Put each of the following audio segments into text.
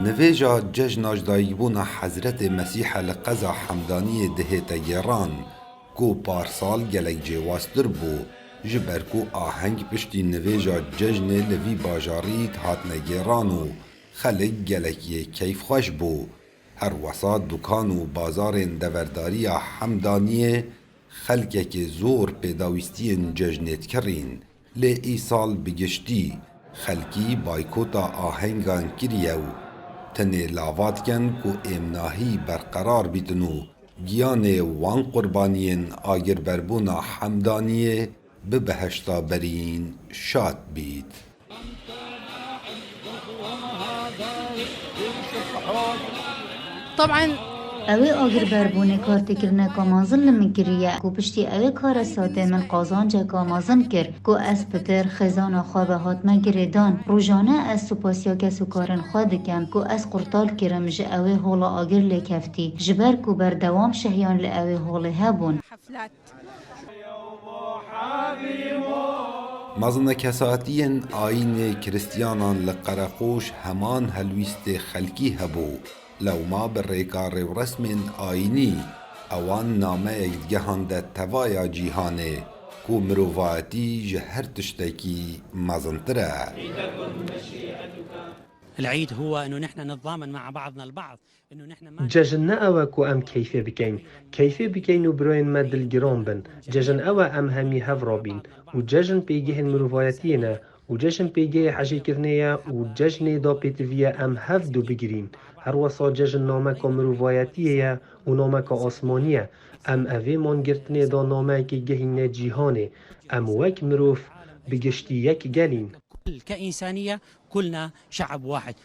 نویجا جشن دایبونا حضرت مسیح لقزا حمدانی دهیت ایران کو پارسال گلک جواستر بو جبر کو آهنگ پشتی نویجا جشن لوی باجاریت هات نگیرانو خلق گلکی کیف خوش بو هر وسط دکان و بازار دورداری حمدانیه خلقه که زور پیداویستی جشنت کرین لی ای سال بگشتی خلقی بایکوتا آهنگان کریو تنه لاوات کن کو امناهی برقرار بیتنو گیان وان قربانین آگر بربونا حمدانیه به بهشتا برین شاد بید. طبعا اوی آگر بربونه کار تکرنه کامازن لمن کریه کو پشتی اوی کار ساته من قازان جا کامازن کر کو از پتر خزان خواب هات من گریدان روزانه از سپاسیا کسو کارن خواد کن کو از قرطال کرم جه اوی هولا آگر لکفتی جبر کو بردوام شهیان لأوی هولی هبون حفلات مزن کساتین آین کریستیانان لقرقوش همان هلویست خلکی هبو لو ما بالريكار ورسم آيني اوان نامه يدگهان توايا جيهانه كو مروفاتي جهر تشتكي مازنتره. العيد هو انه نحن نتضامن مع بعضنا البعض انه نحن ما ججن او كو ام كيفه بكين وبروين مدل جرام بن ججن او ام همي هفرابين وججن بيجه المروفاتينا وججن بيجه حاجي كرنيا وججن دا بيتفيا ام هفدو بگرين هر وصا ججن نامك مروفاتيه ونامك آسمانيه ام اوه من گرتنه دا نامك جهين جيهانه ام وك مروف بگشتي يك گلين كإنسانية كلنا شعب واحد.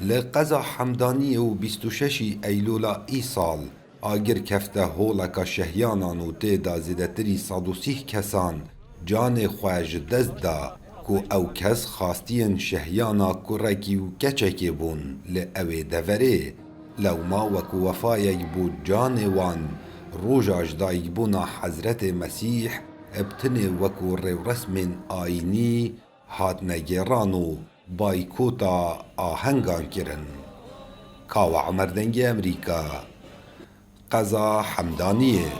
لقزا حمداني و 26 ايلولا اي سال آگر کفته هولکا شهیانان و تیدا زیدتری 130 کسان جان خواج دست دا کو او کس خواستین شهیانا کرکی و کچکی بون لأوی دوره لو ما وکو وفایک بود جان وان روژاج دایک بونا حضرت مسیح ابتنه وکو رو رسم آینی هات نگیرانو بایکوتا آهنگان کرن. کاوا عمر دنگ امریکا قزا حمدانیه.